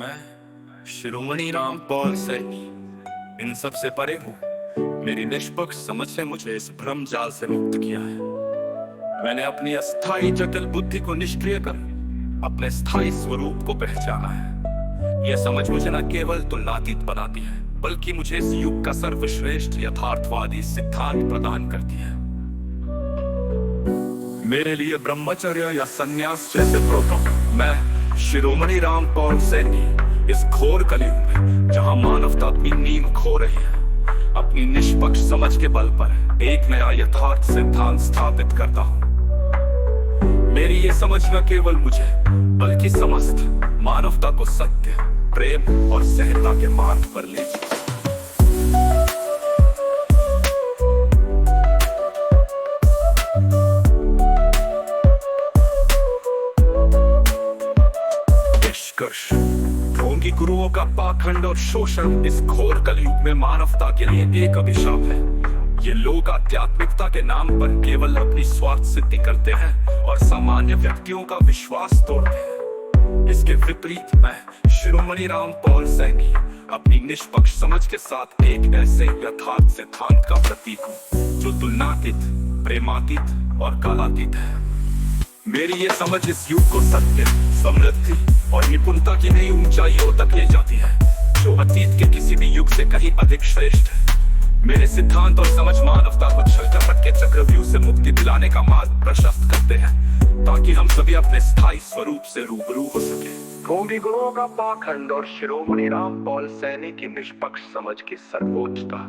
मैं शिरोमणि रामपाल सैनी इन सब से परे हूँ। मेरी निष्पक्ष समझ से मुझे इस भ्रम जाल से मुक्त किया है। मैंने अपनी अस्थायी जटिल बुद्धि को निष्क्रिय कर अपने स्थायी स्वरूप को पहचाना है। यह समझ मुझे न केवल तुलनातीत बनाती है, बल्कि मुझे इस युग का सर्वश्रेष्ठ यथार्थवादी सिद्धांत प्रदान करती है। मेरे लिए ब्रह्मचर्य या संन्यास जैसे प्रोटोकॉल मैं शिरोमणि रामपाल सैनी इस घोर कलयुग में, जहां मानवता अपनी नींव खो रही है, अपनी निष्पक्ष समझ के बल पर एक नया यथार्थ सिद्धांत स्थापित करता हूं। मेरी ये समझ न केवल मुझे बल्कि समस्त मानवता को सत्य, प्रेम और सहनता के मार्ग पर ले जाए। ढोंगी गुरुओं का पाखंड और शोषण इस घोर कलयुग में मानवता के लिए एक अभिशाप है। ये लोग आध्यात्मिकता के नाम पर केवल अपनी स्वार्थ सिद्धि करते हैं और सामान्य व्यक्तियों का विश्वास तोड़ते हैं। इसके विपरीत मैं शिरोमणि रामपाल सैनी अपनी निष्पक्ष समझ के साथ एक ऐसे यथार्थ सिद्धांत का प्रतीक हूँ जो तुलनातीत, प्रेमातीत और कालातीत है। मेरी ये समझ इस युग को सत्य, समृद्धि और निपुणता की नई ऊंचाइयों तक ले जाती है, जो अतीत के किसी भी युग से कहीं अधिक श्रेष्ठ है। मेरे सिद्धांत और समझ मानवता को छल-कपट के चक्रव्यूह से मुक्ति दिलाने का मार्ग प्रशस्त करते हैं, ताकि हम सभी अपने स्थायी स्वरूप से रूबरू हो सके। ढोंगी गुरुओं का पाखंड और शिरोमणि रामपाल सैनी की निष्पक्ष समझ की सर्वोच्चता।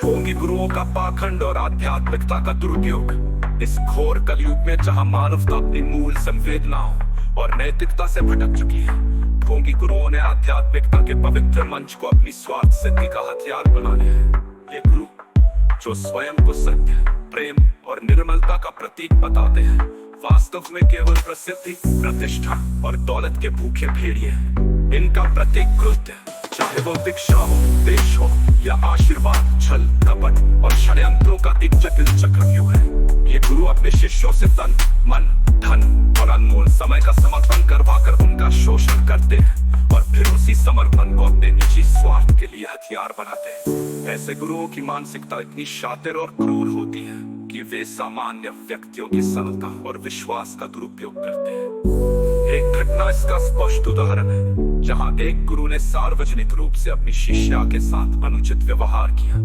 ढोंगी गुरुओं का पाखंड और आध्यात्मिकता का दुरुपयोग इस घोर कलयुग में, जहां मानवता अपनी मूल संवेदनाओं और नैतिकता से भटक चुकी है। ढोंगी गुरुओं ने आध्यात्मिकता के पवित्र मंच को अपनी स्वार्थ सिद्धि का हथियार बना लिया है। ये गुरु जो स्वयं को सत्य, प्रेम और निर्मलता का प्रतीक बताते हैं, वास्तव में केवल प्रसिद्धि, प्रतिष्ठा और दौलत के भूखे भेड़िए हैं। इनका प्रत्येक कृत्य, चाहे वो भिक्षा हो, देश हो या आशीर्वाद, छल, कपट और षड्यंत्रों का एक जटिल चक्रव्यूह है। ये गुरु अपने शिष्यों से तन, मन, धन और अनमोल समय का समर्पण करवाकर उनका शोषण करते हैं और फिर उसी समर्पण को अपने निजी स्वार्थ के लिए हथियार बनाते हैं। ऐसे गुरुओं की मानसिकता इतनी शातिर और क्रूर होती है कि वे सामान्य व्यक्तियों की सरलता और विश्वास का दुरुपयोग करते हैं। एक घटना इसका स्पष्ट उदाहरण है, जहां एक गुरु ने सार्वजनिक रूप से अपनी शिष्या के साथ अनुचित व्यवहार किया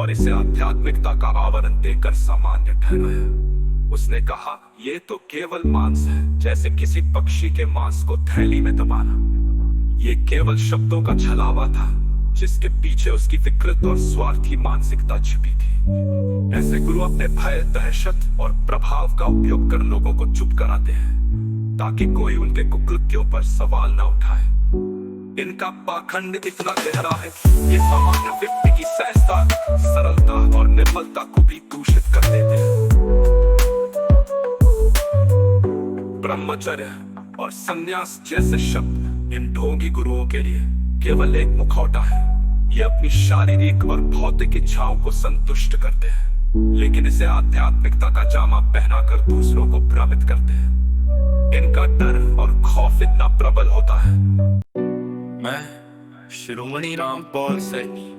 और इसे आध्यात्मिकता का आवरण देकर सामान्य ठहराया। उसने कहा, ये तो केवल मांस है, जैसे किसी पक्षी के मांस को थैली में दबाना। ये केवल शब्दों का छलावा था, जिसके पीछे उसकी विकृत और स्वार्थी मानसिकता छिपी थी। ऐसे गुरु अपने भय, दहशत और प्रभाव का उपयोग कर लोगों को चुप कराते हैं, ताकि कोई उनके कुकृत्यों पर सवाल न उठाए। इनका पाखंड इतना गहरा है कि ये सामान्य व्यक्ति की सहजता, सरलता और निर्मलता को भी दूषित कर देते हैं। ब्रह्मचर्य और संन्यास जैसे शब्द इन ढोंगी गुरुओं के लिए केवल एक मुखौटा है। ये अपनी शारीरिक और भौतिक इच्छाओं को संतुष्ट करते हैं, लेकिन इसे आध्यात्मिकता का जामा पहनाकर दूसरों को भ्रमित करते हैं। इनका डर और खौफ इतना प्रबल होता है। मैं शिरोमणि रामपाल सैनी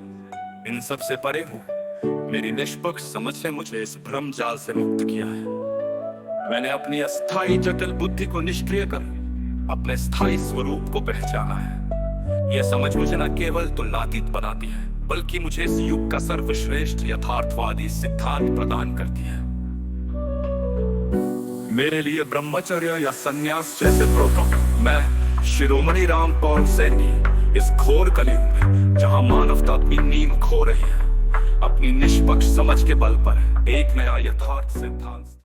इन सब से परे हूँ। मेरी निष्पक्ष समझ से मुझे इस भ्रम जाल से मुक्त किया है। मैंने अपनी अस्थायी जटिल बुद्धि को निष्क्रिय कर अपने स्थायी स्वरूप को पहचाना है। यह समझ मुझे न केवल तुलनातीत बनाती है, बल्कि मुझे इस युग का सर्वश्रेष्ठ यथार्थवादी सिद्धांत प्रदान करती है। मेरे लिए ब्रह्मचर्य या संन्यास जैसे प्रोटोकॉल मैं शिरोमणि रामपाल सैनी इस घोर कलयुग में, जहां मानवता अपनी नींव खो रही है, अपनी निष्पक्ष समझ के बल पर एक नया यथार्थ सिद्धांत